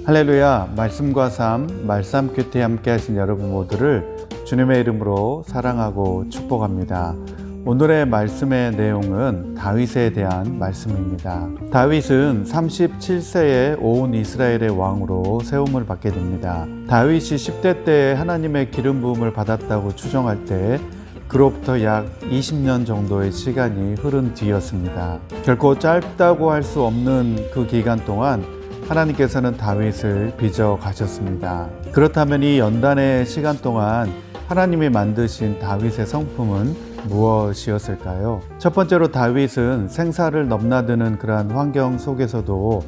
할렐루야, 말씀과 삶, 말씀 큐티에 함께 하신 여러분 모두를 주님의 이름으로 사랑하고 축복합니다. 오늘의 말씀의 내용은 다윗에 대한 말씀입니다. 다윗은 37세에 온 이스라엘의 왕으로 세움을 받게 됩니다. 다윗이 10대 때 하나님의 기름 부음을 받았다고 추정할 때 그로부터 약 20년 정도의 시간이 흐른 뒤였습니다. 결코 짧다고 할 수 없는 그 기간 동안 하나님께서는 다윗을 빚어 가셨습니다. 그렇다면 이 연단의 시간 동안 하나님이 만드신 다윗의 성품은 무엇이었을까요? 첫 번째로 다윗은 생사를 넘나드는 그러한 환경 속에서도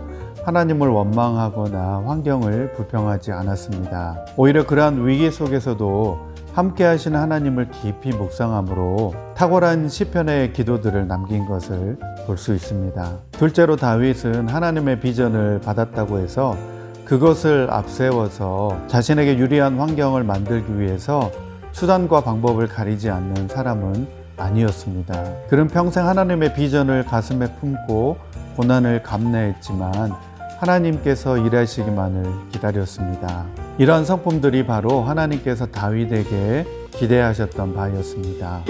하나님을 원망하거나 환경을 불평하지 않았습니다. 오히려 그러한 위기 속에서도 함께 하시는 하나님을 깊이 묵상함으로 탁월한 시편의 기도들을 남긴 것을 볼 수 있습니다. 둘째로 다윗은 하나님의 비전을 받았다고 해서 그것을 앞세워서 자신에게 유리한 환경을 만들기 위해서 수단과 방법을 가리지 않는 사람은 아니었습니다. 그는 평생 하나님의 비전을 가슴에 품고 고난을 감내했지만 하나님께서 일하시기만을 기다렸습니다. 이러한 성품들이 바로 하나님께서 다윗에게 기대하셨던 바였습니다.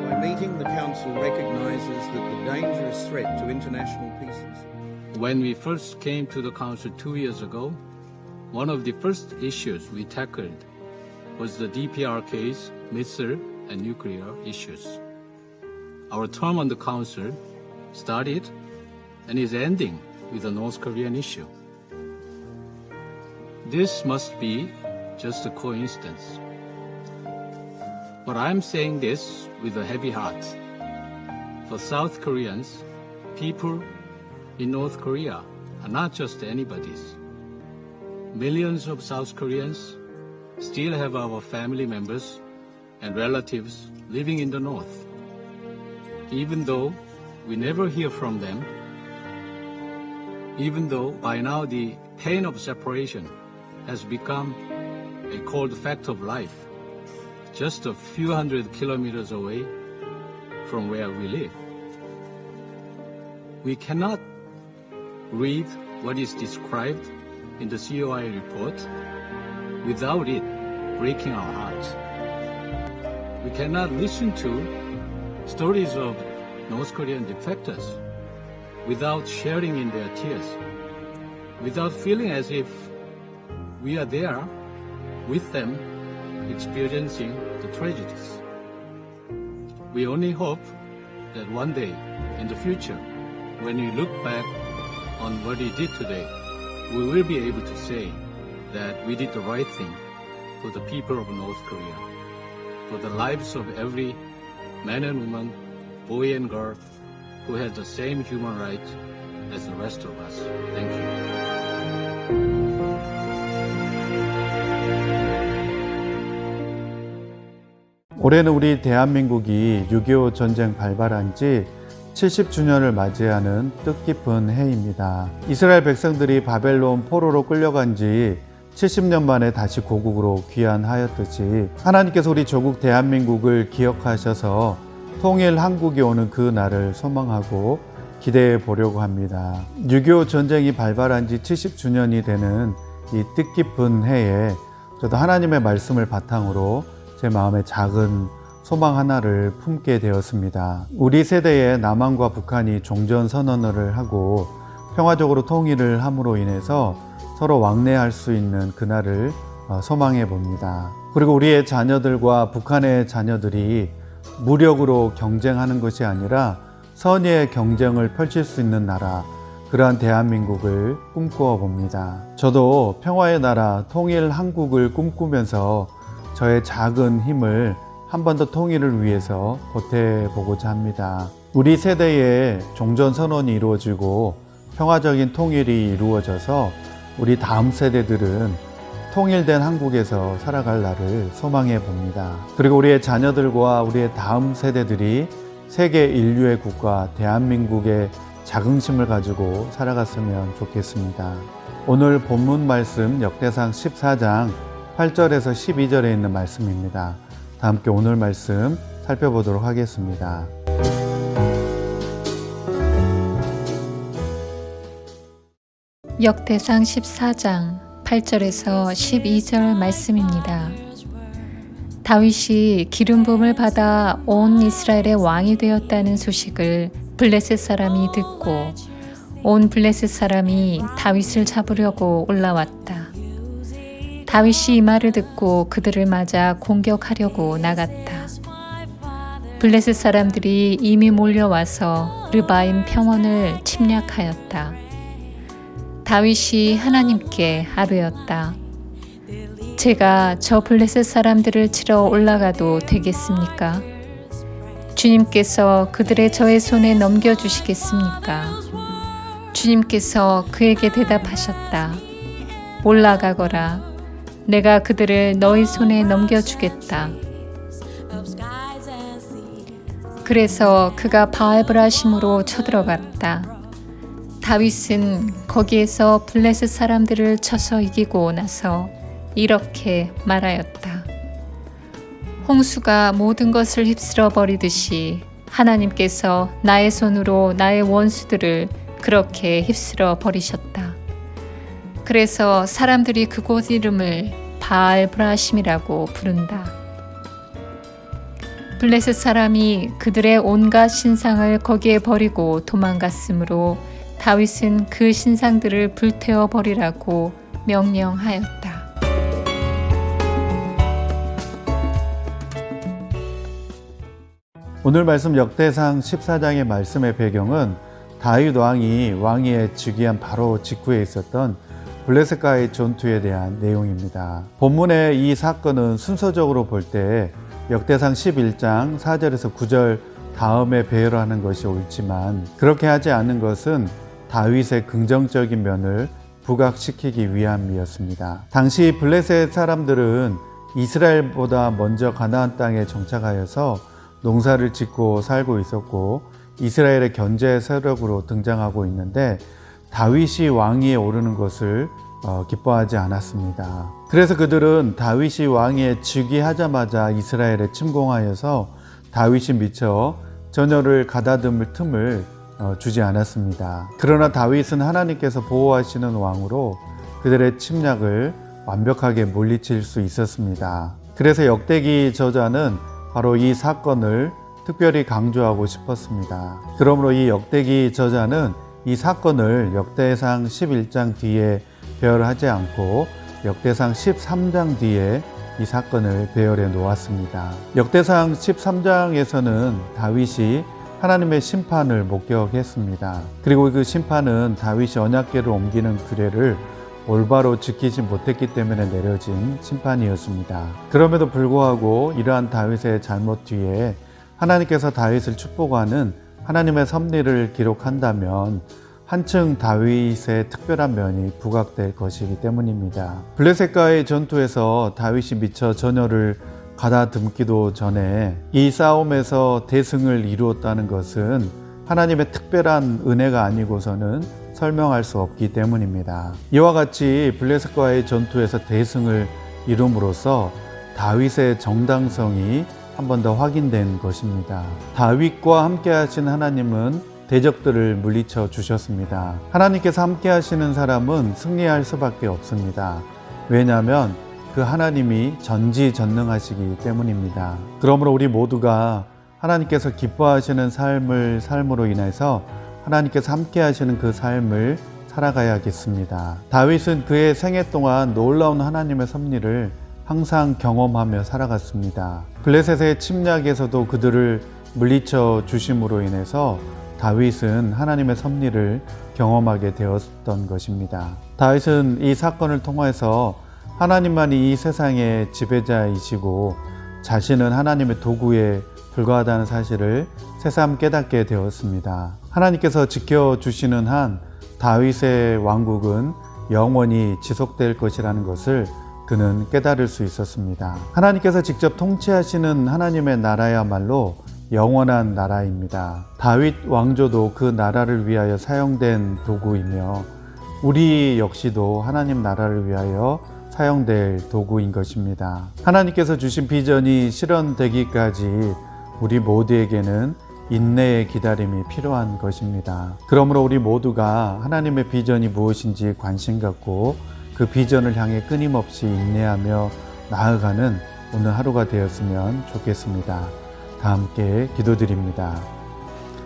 By meeting, the Council recognizes that the dangerous threat to international peace. When we first came to the Council 2 years ago, one of the first issues we tackled was the DPRK's missile and nuclear issues. Our term on the Council started and is ending with the North Korean issue. This must be just a coincidence. But I'm saying this with a heavy heart. For South Koreans, people in North Korea are not just anybody's. Millions of South Koreans still have our family members and relatives living in the North. Even though we never hear from them, even though by now the pain of separation has become a cold fact of life, just a few hundred kilometers away from where we live. We cannot read what is described in the COI report without it breaking our hearts. We cannot listen to stories of North Korean defectors without sharing in their tears, without feeling as if we are there with them experiencing the tragedies. We only hope that one day in the future, when we look back on what we did today, we will be able to say that we did the right thing for the people of North Korea, for the lives of every man and woman, boy and girl, who has the same human rights as the rest of us. Thank you. 올해는 우리 대한민국이 6.25 전쟁 발발한 지 70주년을 맞이하는 뜻깊은 해입니다. 이스라엘 백성들이 바벨론 포로로 끌려간 지 70년 만에 다시 고국으로 귀환하였듯이 하나님께서 우리 조국 대한민국을 기억하셔서 통일 한국이 오는 그 날을 소망하고 기대해 보려고 합니다. 6.25 전쟁이 발발한 지 70주년이 되는 이 뜻깊은 해에 저도 하나님의 말씀을 바탕으로 제 마음에 작은 소망 하나를 품게 되었습니다. 우리 세대에 남한과 북한이 종전선언을 하고 평화적으로 통일을 함으로 인해서 서로 왕래할 수 있는 그날을 소망해 봅니다. 그리고 우리의 자녀들과 북한의 자녀들이 무력으로 경쟁하는 것이 아니라 선의의 경쟁을 펼칠 수 있는 나라, 그러한 대한민국을 꿈꾸어 봅니다. 저도 평화의 나라, 통일 한국을 꿈꾸면서 저의 작은 힘을 한 번 더 통일을 위해서 보태보고자 합니다. 우리 세대에 종전선언이 이루어지고 평화적인 통일이 이루어져서 우리 다음 세대들은 통일된 한국에서 살아갈 날을 소망해 봅니다. 그리고 우리의 자녀들과 우리의 다음 세대들이 세계 인류의 국가 대한민국의 자긍심을 가지고 살아갔으면 좋겠습니다. 오늘 본문 말씀 역대상 14장 8절에서 12절에 있는 말씀입니다. 다 함께 오늘 말씀 살펴보도록 하겠습니다. 역대상 14장 8절에서 12절 말씀입니다. 다윗이 기름 부음을 받아 온 이스라엘의 왕이 되었다는 소식을 블레셋 사람이 듣고 온 블레셋 사람이 다윗을 잡으려고 올라왔다. 다윗이 이 말을 듣고 그들을 맞아 공격하려고 나갔다. 블레셋 사람들이 이미 몰려와서 르바임 평원을 침략하였다. 다윗이 하나님께 아뢰었다. 제가 저 블레셋 사람들을 치러 올라가도 되겠습니까? 주님께서 그들의 저의 손에 넘겨주시겠습니까? 주님께서 그에게 대답하셨다. 올라가거라. 내가 그들을 너희 손에 넘겨주겠다. 그래서 그가 바알브라심으로 쳐들어갔다. 다윗은 거기에서 블레셋 사람들을 쳐서 이기고 나서 이렇게 말하였다. 홍수가 모든 것을 휩쓸어 버리듯이 하나님께서 나의 손으로 나의 원수들을 그렇게 휩쓸어 버리셨다. 그래서 사람들이 그곳 이름을 바알브라심이라고 부른다. 블레셋 사람이 그들의 온갖 신상을 거기에 버리고 도망갔으므로 다윗은 그 신상들을 불태워 버리라고 명령하였다. 오늘 말씀 역대상 14장의 말씀의 배경은 다윗 왕이 왕위에 즉위한 바로 직후에 있었던 블레셋과의 전투에 대한 내용입니다. 본문의 이 사건은 순서적으로 볼 때 역대상 11장 4절에서 9절 다음에 배열하는 것이 옳지만 그렇게 하지 않은 것은 다윗의 긍정적인 면을 부각시키기 위함이었습니다. 당시 블레셋 사람들은 이스라엘보다 먼저 가나안 땅에 정착하여서 농사를 짓고 살고 있었고 이스라엘의 견제 세력으로 등장하고 있는데 다윗이 왕위에 오르는 것을 기뻐하지 않았습니다. 그래서 그들은 다윗이 왕위에 즉위하자마자 이스라엘에 침공하여서 다윗이 미처 전열을 가다듬을 틈을 주지 않았습니다. 그러나 다윗은 하나님께서 보호하시는 왕으로 그들의 침략을 완벽하게 물리칠 수 있었습니다. 그래서 역대기 저자는 바로 이 사건을 특별히 강조하고 싶었습니다. 그러므로 이 역대기 저자는 이 사건을 역대상 11장 뒤에 배열하지 않고 역대상 13장 뒤에 이 사건을 배열해 놓았습니다. 역대상 13장에서는 다윗이 하나님의 심판을 목격했습니다. 그리고 그 심판은 다윗이 언약궤를 옮기는 규례를 올바로 지키지 못했기 때문에 내려진 심판이었습니다. 그럼에도 불구하고 이러한 다윗의 잘못 뒤에 하나님께서 다윗을 축복하는 하나님의 섭리를 기록한다면 한층 다윗의 특별한 면이 부각될 것이기 때문입니다. 블레셋과의 전투에서 다윗이 미처 전열을 가다듬기도 전에 이 싸움에서 대승을 이루었다는 것은 하나님의 특별한 은혜가 아니고서는 설명할 수 없기 때문입니다. 이와 같이 블레셋과의 전투에서 대승을 이룸으로써 다윗의 정당성이 한 번 더 확인된 것입니다. 다윗과 함께 하신 하나님은 대적들을 물리쳐 주셨습니다. 하나님께서 함께 하시는 사람은 승리할 수밖에 없습니다. 왜냐하면 그 하나님이 전지전능하시기 때문입니다. 그러므로 우리 모두가 하나님께서 기뻐하시는 삶을 삶으로 인해서 하나님께서 함께 하시는 그 삶을 살아가야겠습니다. 다윗은 그의 생애 동안 놀라운 하나님의 섭리를 항상 경험하며 살아갔습니다. 블레셋의 침략에서도 그들을 물리쳐 주심으로 인해서 다윗은 하나님의 섭리를 경험하게 되었던 것입니다. 다윗은 이 사건을 통해서 하나님만이 이 세상의 지배자이시고 자신은 하나님의 도구에 불과하다는 사실을 새삼 깨닫게 되었습니다. 하나님께서 지켜주시는 한 다윗의 왕국은 영원히 지속될 것이라는 것을 그는 깨달을 수 있었습니다. 하나님께서 직접 통치하시는 하나님의 나라야말로 영원한 나라입니다. 다윗 왕조도 그 나라를 위하여 사용된 도구이며 우리 역시도 하나님 나라를 위하여 사용될 도구인 것입니다. 하나님께서 주신 비전이 실현되기까지 우리 모두에게는 인내의 기다림이 필요한 것입니다. 그러므로 우리 모두가 하나님의 비전이 무엇인지 관심 갖고 그 비전을 향해 끊임없이 인내하며 나아가는 오늘 하루가 되었으면 좋겠습니다. 다 함께 기도드립니다.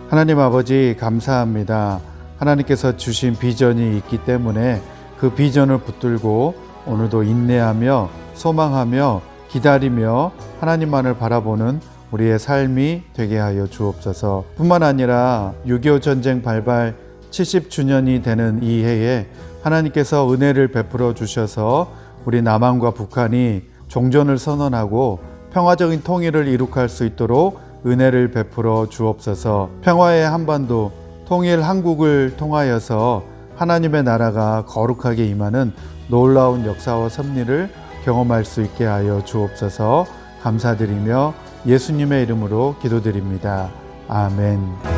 하나님 아버지 감사합니다. 하나님께서 주신 비전이 있기 때문에 그 비전을 붙들고 오늘도 인내하며 소망하며 기다리며 하나님만을 바라보는 우리의 삶이 되게 하여 주옵소서. 뿐만 아니라 6.25 전쟁 발발 70주년이 되는 이 해에 하나님께서 은혜를 베풀어 주셔서 우리 남한과 북한이 종전을 선언하고 평화적인 통일을 이룩할 수 있도록 은혜를 베풀어 주옵소서. 평화의 한반도, 통일 한국을 통하여서 하나님의 나라가 거룩하게 임하는 놀라운 역사와 섭리를 경험할 수 있게 하여 주옵소서. 감사드리며 예수님의 이름으로 기도드립니다. 아멘.